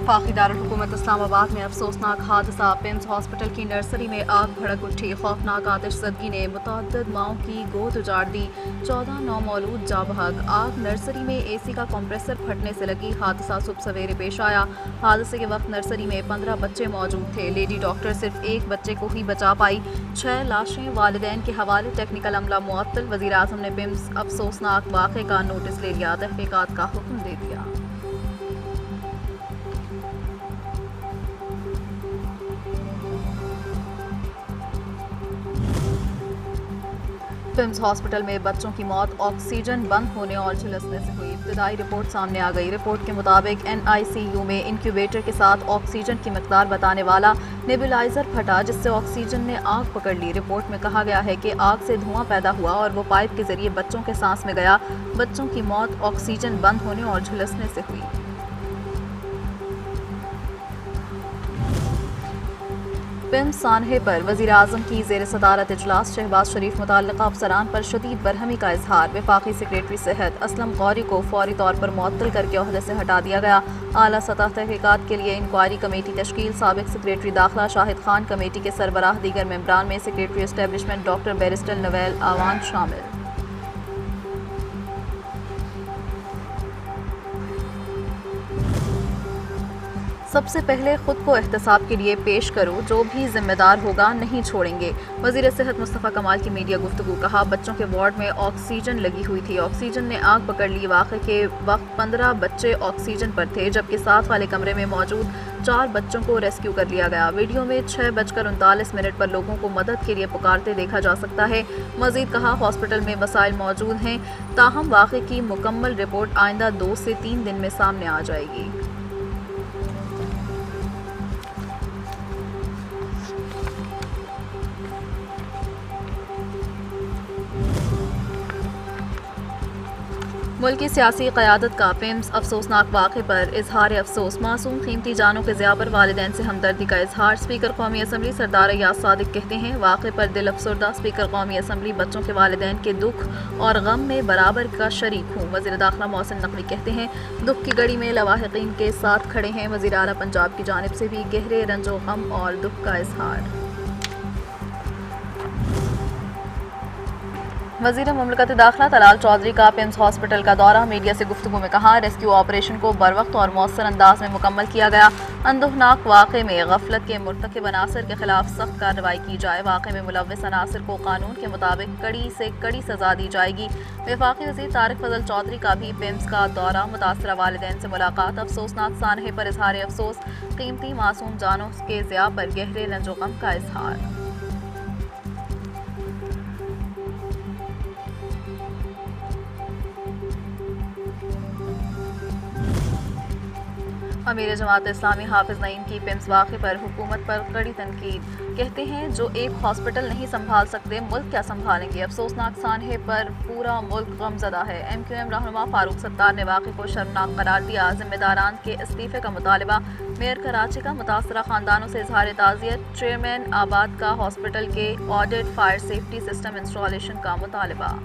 वफाकी दारुल-हुकूमत इस्लामाबाद में अफसोसनाक हादसा। पिम्स हॉस्पिटल की नर्सरी में आग भड़क उठी। खौफनाक आतिशज़दगी ने मुतअद्दिद माओं की गोद उजाड़ दी। 14 नौमौलूद जा बहक। आग नर्सरी में AC का कंप्रेसर फटने से लगी। हादसा सुबह सवेरे पेश आया। हादसे के वक्त नर्सरी में 15 बच्चे मौजूद थे। लेडी डॉक्टर सिर्फ एक बच्चे को ही बचा पाई। 6 लाशें वालिदैन के हवाले। टेक्निकल अमला मुअत्तल। वज़ीर-ए-आज़म ने पिम्स अफसोसनाक वाक़े का नोटिस ले लिया। तहक़ीक़ात का हुक्म दे दिया। पिम्स हॉस्पिटल में बच्चों की मौत ऑक्सीजन बंद होने और झुलसने से हुई। इब्तदाई रिपोर्ट सामने आ गई। रिपोर्ट के मुताबिक NICU में इंक्यूबेटर के साथ ऑक्सीजन की मकदार बताने वाला नेबुलाइजर फटा, जिससे ऑक्सीजन ने आग पकड़ ली। रिपोर्ट में कहा गया है कि आग से धुआं पैदा हुआ और वो पाइप के जरिए बच्चों के सांस में गया। बच्चों की मौत ऑक्सीजन बंद होने और झुलसने से हुई। पिम्स सानहे पर वज़ीर-ए-आज़म की ज़ेर सदारत इजलास। शहबाज शरीफ मुतल्लिक़ा अफसरान पर शदीद बरहमी का इजहार। वफाकी सेक्रेटरी सेहत असलम गौरी को फौरी तौर पर मुअत्तल करके ओहदे से हटा दिया गया। आला सतह तहक़ीक़ात के लिए इंक्वायरी कमेटी तश्कील। साबिक़ सेक्रेटरी दाखिला शाहिद खान कमेटी के सरबराह। दीगर मेंबरान में सेक्रेटरी एस्टेब्लिशमेंट डॉक्टर बैरिस्टर नवेल आवान शामिल। सबसे पहले खुद को एहतसाब के लिए पेश करो, जो भी जिम्मेदार होगा नहीं छोड़ेंगे। वज़ीर सेहत मुस्तफ़ा कमाल की मीडिया गुफ्तगू। कहा, बच्चों के वार्ड में ऑक्सीजन लगी हुई थी। ऑक्सीजन ने आग पकड़ ली। वाक़े के वक्त 15 बच्चे ऑक्सीजन पर थे, जबकि साथ वाले कमरे में मौजूद 4 बच्चों को रेस्क्यू कर लिया गया। वीडियो में 6:39 पर लोगों को मदद के लिए पुकारते देखा जा सकता है। मज़ीद कहा, हॉस्पिटल में वसाइल मौजूद हैं, ताहम वाक़े की मुकम्मल रिपोर्ट आइंदा 2 से 3 दिन में सामने आ जाएगी। मुल्क की सियासी क़यादत का पिम्स अफसोसनाक वाक़े पर इजहार अफसोस। मासूम कीमती जानों के ज़िया पर वालिदैन से हमदर्दी का इजहार। स्पीकर कौमी असम्बली सरदार अयाज सादिक कहते हैं, वाक़े पर दिल अफसरदा। स्पीकर कौमी असम्बली बच्चों के वालिदैन के दुख और गम में बराबर का शरीक हूँ। वज़ीर दाखिला मोहसिन नकवी कहते हैं, दुख की घड़ी में लवाहिकीन के साथ खड़े हैं। वज़ीर आला पंजाब की जानिब से भी गहरे रंजो गम और दुख का इजहार। वज़ीर मुमलकत दाखिला तलाल चौधरी का पिम्स हॉस्पिटल का दौरा। मीडिया से गुफ्तगू में कहा, रेस्क्यू ऑपरेशन को बरवक्त और मौसर अंदाज में मुकम्मल किया गया। अंदोहनाक वाक़े में गफलत के मुर्तकिब अनासर के खिलाफ सख्त कार्रवाई की जाए। वाक़े में मुलव्विस अनासर को कानून के मुताबिक कड़ी से कड़ी सजा दी जाएगी। वफाकी वज़ीर तारिक फजल चौधरी का भी पिम्स का दौरा। मुतासरा वालिदैन से मुलाकात। अफसोसनाक सानहे पर इजहार अफसोस। कीमती मासूम जानों के ज़िया पर गहरे रंजो गम का इजहार। अमीर जमात इस्लामी हाफिज नईम की पिम्स वाक़े पर हुकूमत पर कड़ी तनकीद। कहते हैं, जो एक हॉस्पिटल नहीं संभाल सकते, मुल्क क्या संभालेंगे। अफसोसनाक सानहे पर पूरा मुल्क गमज़दा है। MQM रहनुमा फारूक सत्तार ने वाक़े को शर्मनाक करार दिया। जिम्मेदारान के इस्तीफ़े का मुतालबा। मेयर कराची का मुतासरा ख़ानदानों से इजहार ताज़ियत। चेयरमैन आबाद का हॉस्पिटल के audit fire safety system installation का मुतालबा।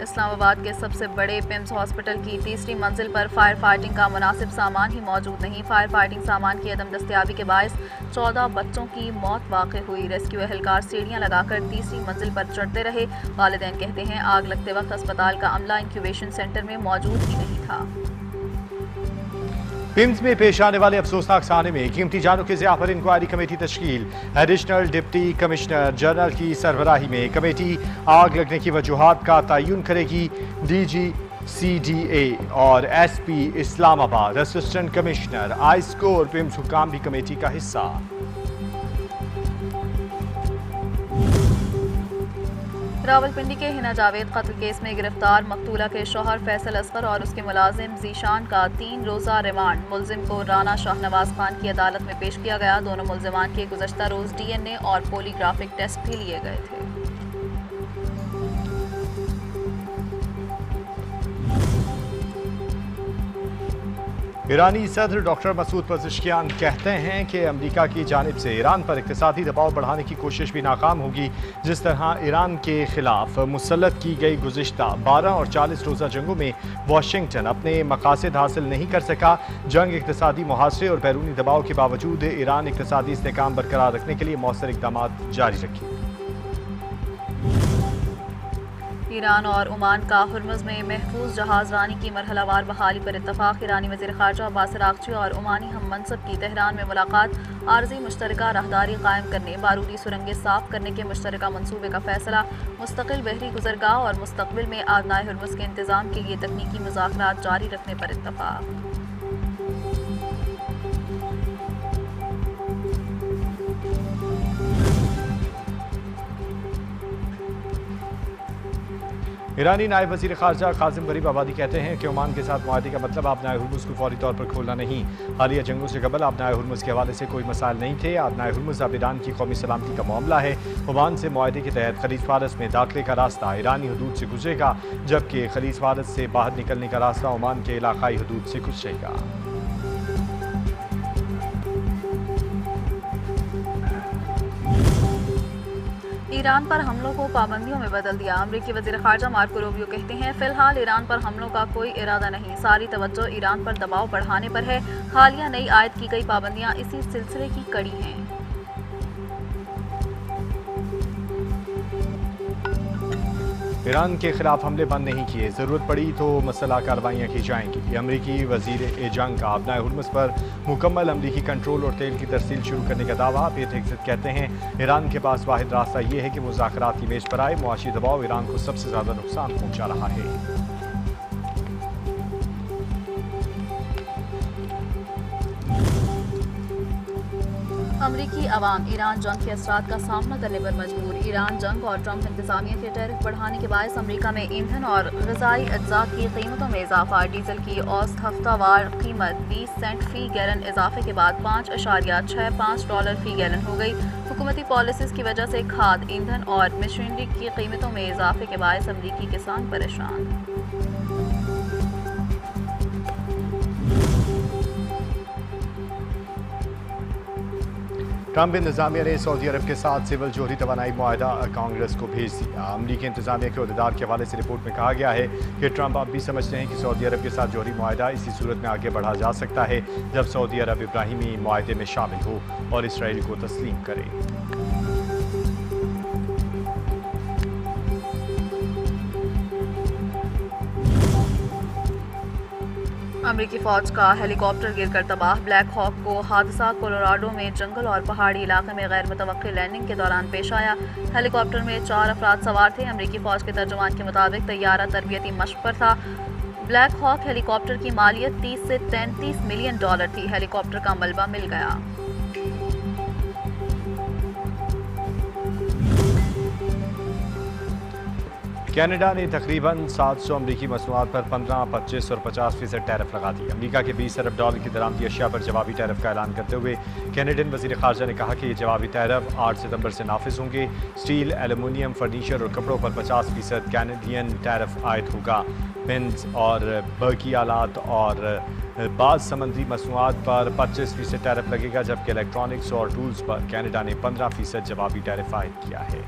इस्लामाबाद के सबसे बड़े पिम्स हॉस्पिटल की तीसरी मंजिल पर फायर फाइटिंग का मुनासिब सामान ही मौजूद नहीं। फायर फाइटिंग सामान की अदम दस्तयाबी के बायस 14 बच्चों की मौत वाक़ हुई। रेस्क्यू एहलकार सीढ़ियाँ लगाकर तीसरी मंजिल पर चढ़ते रहे। वालिदैन कहते हैं, आग लगते वक्त अस्पताल का अमला इंक्यूबेशन सेंटर में मौजूद ही नहीं था। पिम्स में पेश आने वाले अफसोसनाक साने में कीमती जानों के ज़िया पर इंक्वायरी कमेटी तश्कील। एडिशनल डिप्टी कमिश्नर जनरल की सरबराही में कमेटी आग लगने की वजूहात का तयन करेगी। DG CDA और SP Islamabad assistant commissioner ISCOR PIMS हुकाम भी कमेटी का हिस्सा। रावलपिंडी के हिना जावेद कत्ल केस में गिरफ्तार मकतूला के शौहर फैसल असगर और उसके मुलाजिम जीशान का 3 रोज़ा रिमांड। मुलजिम को राना शाहनवाज खान की अदालत में पेश किया गया। दोनों मुलजिमान के गुज़श्ता रोज़ DNA और पोलीग्राफिक टेस्ट भी लिए गए थे। ईरानी सदर डॉक्टर मसूद पज़ेश्कियान कहते हैं कि अमेरिका की जानिब से ईरान पर इक़्तिसादी दबाव बढ़ाने की कोशिश भी नाकाम होगी। जिस तरह ईरान के खिलाफ मुसल्लत की गई गुज़िश्ता 12 और 40 रोज़ा जंगों में वाशिंगटन अपने मकासद हासिल नहीं कर सका। जंग इक़्तिसादी मुहासरे और बैरूनी दबाव के बावजूद ईरान इक़्तिसादी इस्तेहकाम बरकरार रखने के लिए मौसर इक़दाम जारी रखेगी। ईरान और ओमान का हुर्मुज़ में महफूज जहाज़ रानी की मरहलावार बहाली पर इत्तफाक। ईरानी वज़ीर ख़ारजा अब्बास अराग़ची और ओमानी हम मनसब की तेहरान में मुलाकात। आर्ज़ी मुश्तरका राहदारी कायम करने, बारूदी सुरंगें साफ़ करने के मुश्तरका मनसूबे का फ़ैसला। मुस्तक़िल बहरी गुज़रगाह और मुस्तक़बिल में आबनाए हुर्मुज़ के इंतज़ाम के लिए तकनीकी मुज़ाकरात जारी रखने पर इत्तफाक। ईरानी नायब वज़ीर ख़ारजा कासिम गरीब आबादी कहते हैं कि ओमान के साथ मुआहदे का मतलब आबनाए हुर्मुज़ को फौरी तौर पर खोलना नहीं। हालिया जंगों से कबल आबनाए हुर्मुज़ के हवाले से कोई मसाइल नहीं थे। आबनाए हुर्मुज़ अब ईरान की कौमी सलामती का मामला है। ओमान से मुआहदे के तहत खलीज फारस में दाखिले का रास्ता ईरानी हदूद से गुजरेगा, जबकि खलीज फारस से बाहर निकलने का रास्ता ओमान के इलाकाई हदूद से गुजरेगा। ईरान पर हमलों को पाबंदियों में बदल दिया। अमरीकी वज़ीर ख़ारजा मार्को रूबियो कहते हैं, फ़िलहाल ईरान पर हमलों का कोई इरादा नहीं, सारी तवज्जो ईरान पर दबाव बढ़ाने पर है। हालिया नई आयद की गई पाबंदियां इसी सिलसिले की कड़ी हैं। ईरान के खिलाफ हमले बंद नहीं किए, ज़रूरत पड़ी तो मसला कार्रवाइयाँ की जाएंगी। अमरीकी वज़ीर जंग का आबनाए हुर्मुज़ पर मुकम्मल अमरीकी कंट्रोल और तेल की तरसील शुरू करने का दावा। पीट हेग्सेट कहते हैं, ईरान के पास वाहिद रास्ता ये है कि मुज़ाकरात की मेज़ पर आए। मुआशी दबाव ईरान को सबसे ज़्यादा नुकसान पहुँचा रहा है। अमरीकी अवाम ईरान जंग के असरात का सामना करने पर मजबूर। ईरान जंग और ट्रंप इंतजामिया के टैरिफ बढ़ाने के बायस अमरीका में ईंधन और ग़िज़ाई अज्जा की कीमतों में इजाफा। डीजल की औसत हफ्तावार कीमत 20 सेंट फ़ी गैलन इजाफे के बाद $5.65 फ़ी गैलन हो गई। हुकूमती पॉलिसीज़ की वजह से खाद, ईंधन और मशीनरी की कीमतों में इजाफे के बायस अमरीकी किसान परेशान। ट्रंप इंतजामिया ने सऊदी अरब के साथ सिविल जोहरी तवानाई मुआहदा कांग्रेस को भेज दिया। अमरीकी इंतजामिया के अहदेदार के हवाले से रिपोर्ट में कहा गया है कि ट्रंप अब भी समझते हैं कि सऊदी अरब के साथ जोहरी मुआहदा इसी सूरत में आगे बढ़ा जा सकता है जब सऊदी अरब इब्राहिमी मुआहदे में शामिल हो और इसराइल को तस्लीम करे। अमरीकी फ़ौज का हेलीकॉप्टर गिरकर तबाह। ब्लैक हॉक को हादसा कोलोराडो में जंगल और पहाड़ी इलाके में गैर मुतवक्की लैंडिंग के दौरान पेश आया। हेलीकॉप्टर में 4 अफराद सवार थे। अमरीकी फ़ौज के तर्जुमान के मुताबिक तैयारा तरबियती मश्क पर था। ब्लैक हॉक हेलीकॉप्टर की मालियत 30 से 33 मिलियन डॉलर थी। हेलीकॉप्टर का मलबा मिल गया। कनाडा ने तकरीबन 700 अमरीकी मसनूआत पर 15, 25 और 50% टैरिफ लगा दी। अमरीका के $20 अरब की दरामदी अशिया पर जवाबी टैरिफ का ऐलान करते हुए कैनेडियन वज़ीर ख़ारजा ने कहा कि ये जवाबी टैरिफ 8 सितंबर से नाफिज होंगे। स्टील, एलुमिनियम, फर्नीचर और कपड़ों पर 50% कैनेडियन टैरिफ आयद होगा। पेंस और बर्की आलात और बाज़ समुद्री मसनूआत पर 25% टैरिफ लगेगा, जबकि इलेक्ट्रॉनिक्स और टूल्स पर कनाडा ने 15% जवाबी टैरिफ आयद किया है।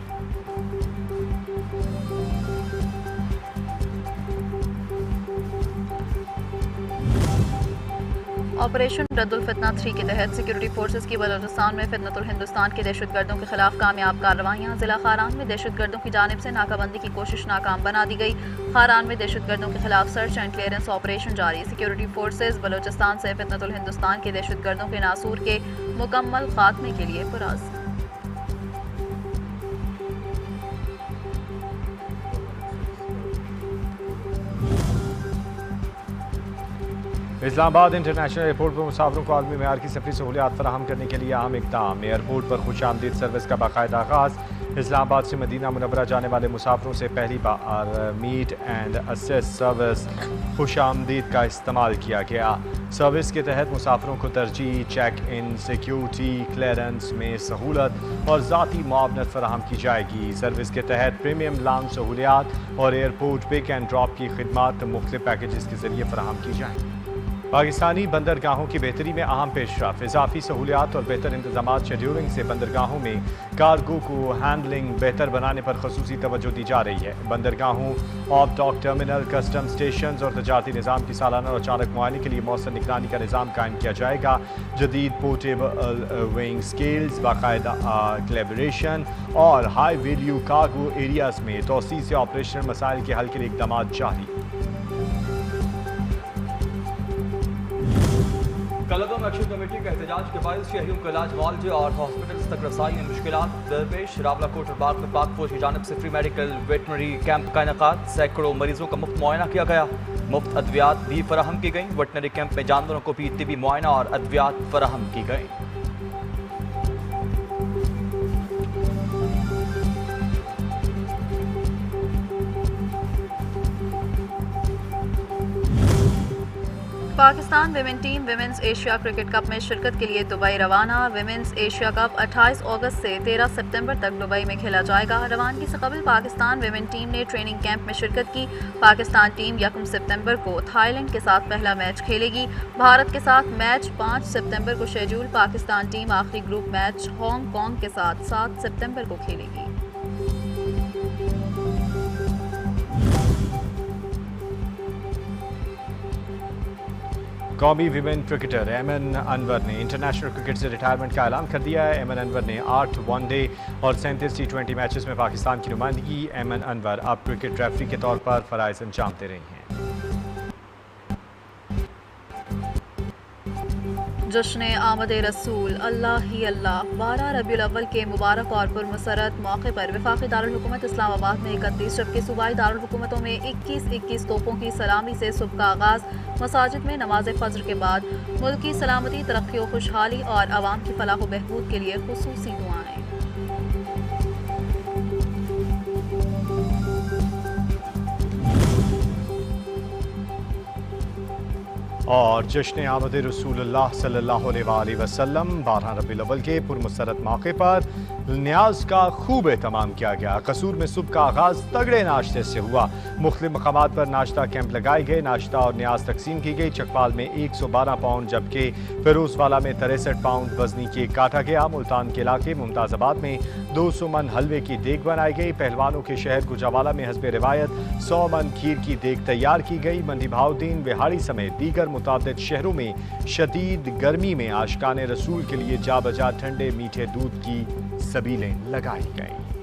ऑपरेशन रद्दुल फितना 3 के तहत सिक्योरिटी फोर्सेस की बलूचिस्तान में फितनतुल हिंदुस्तान के दहशतगर्दों के खिलाफ कामयाब कार्रवाइयाँ। जिला खारान में दहशतगर्दों की जानिब से नाकाबंदी की कोशिश नाकाम बना दी गई। खारान में दहशतगर्दों के खिलाफ सर्च एंड क्लियरेंस ऑपरेशन जारी। सिक्योरिटी फोर्सेस बलूचिस्तान से फितनतुल हिंदुस्तान के दहशतगर्दों के नासूर के मुकम्मल खात्मे के लिए पुरअज़्म। इस्लामाबाद इंटरनेशनल एयरपोर्ट पर मुसाफिरों को आलमी मेयार की सफरी सहूलियात फराहम करने के लिए अहम इक़दाम। एयरपोर्ट पर खुशामदीद सर्विस का बाकायदा आगाज़। इस्लामाबाद से मदीना मुनव्वरा जाने वाले मुसाफिरों से पहली बार मीट एंड असेस सर्विस खुशामदीद का इस्तेमाल किया गया। सर्विस के तहत मुसाफिरों को तरजीह, चेक इन, सिक्योरिटी क्लियरेंस में सहूलत और ज़ाती मुआवनत फराहम की जाएगी। सर्विस के तहत प्रीमियम लाउंज सहूलियात और एयरपोर्ट पिक एंड ड्रॉप की खिदमात मुख्तलिफ पैकेजेस के जरिए फराहम की जाएंगी। पाकिस्तानी बंदरगाहों की बेहतरी में अहम पेशरफ, इजाफी सहूलियात और बेहतर इंतजाम शेड्यूलिंग से बंदरगाहों में कार्गो को हैंडलिंग बेहतर बनाने पर खसूसी तवज्जो दी जा रही है। बंदरगाहों, off dock terminal, custom station और तजारती निज़ाम की सालाना और अचानक मुआयने के लिए मौसर निगरानी का निज़ाम कायम किया जाएगा। जदीद पोर्टेबल वेइंग स्केल्स, बाकायदा कोलैबोरेशन और हाई वैल्यू कार्गो एरियाज में तोसी से ऑपरेशनल मसाइल के हल के लिए इकदाम जारी। कलदम एक्शन कमेटी का एहतजाज के बायस शहरियों को इलाज, मुआवजे और हॉस्पिटल्स तक रसाई में मुश्किलात दरपेश। रावलाकोट और बाग में पाक फौज की जानिब से फ्री मेडिकल वेटनरी कैंप का इनेकाद, सैकड़ों मरीजों का मुफ्त मुआयना किया गया। मुफ्त अद्वियात भी फराहम की गई। वेटनरी कैंप में जानवरों को भी तिबी मुआयना और अद्वियात फराहम की गई। Pakistan women team women's Asia cricket cup में शिरकत के लिए दुबई रवाना। विमेंस एशिया कप 28 अगस्त से 13 सितंबर तक दुबई में खेला जाएगा। रवानगी से कबल पाकिस्तान विमेन टीम ने ट्रेनिंग कैंप में शिरकत की। पाकिस्तान टीम 1 सितंबर को थाईलैंड के साथ पहला मैच खेलेगी। भारत के साथ मैच 5 सितंबर को शेड्यूल। पाकिस्तान टीम आखिरी ग्रुप मैच हांगकांग के साथ 7 सितंबर को खेलेगी। कौमी विमेन क्रिकेटर एमन अनवर ने इंटरनेशनल क्रिकेट से रिटायरमेंट का ऐलान कर दिया है। एमन अनवर ने 8 वनडे और 37 T20 मैचेस में पाकिस्तान की नुमाइंदगी। एमन अनवर अब क्रिकेट रेफरी के तौर पर फराइज अंजाम दे रही हैं। जश्न आमद रसूल अल्लाह ही अल्लाह 12 रबीउल अव्वल के मुबारक और पुरमसरत मौके पर वफाकी दारुल हुकूमत इस्लामाबाद में 31 जबकि सूबाई दारुल हुकूमतों में 21-21 तोपों की सलामी से सुबह का आगाज़। मसाजिद में नमाज फज्र के बाद मुल्क की सलामती, तरक्की और खुशहाली और आवाम की फलाह व बहबूद के लिए खुसूसी दुआएं। और जश्न आमद रसूलुल्लाह सल्लल्लाहु अलैहि वसल्लम 12 रबीउल अव्वल के पुरमसरत मौके पर न्याज का खूब एहतमाम किया गया। कसूर में सुबह का आगाज़ तगड़े नाश्ते से हुआ। मुख्तलिफ मकामात पर नाश्ता कैंप लगाए गए। नाश्ता और न्याज तकसीम की गई। चकपाल में 112 पाउंड जबकि फिरोजवाला में 63 पाउंड वजनी केक काटा गया। मुल्तान के इलाके मुमताज़ाबाद में 200 मन हलवे की देग बनाई गई। पहलवानों के शहर गुजरावाला में हस्बे रिवायत 100 मन खीर की देग तैयार की गई। मंडी बहाउद्दीन, बिहाड़ी समेत दीगर मुताबिक शहरों में शदीद गर्मी में आशिकाने रसूल के लिए जा बजा ठंडे मीठे दूध की सबीलें लगाई गई।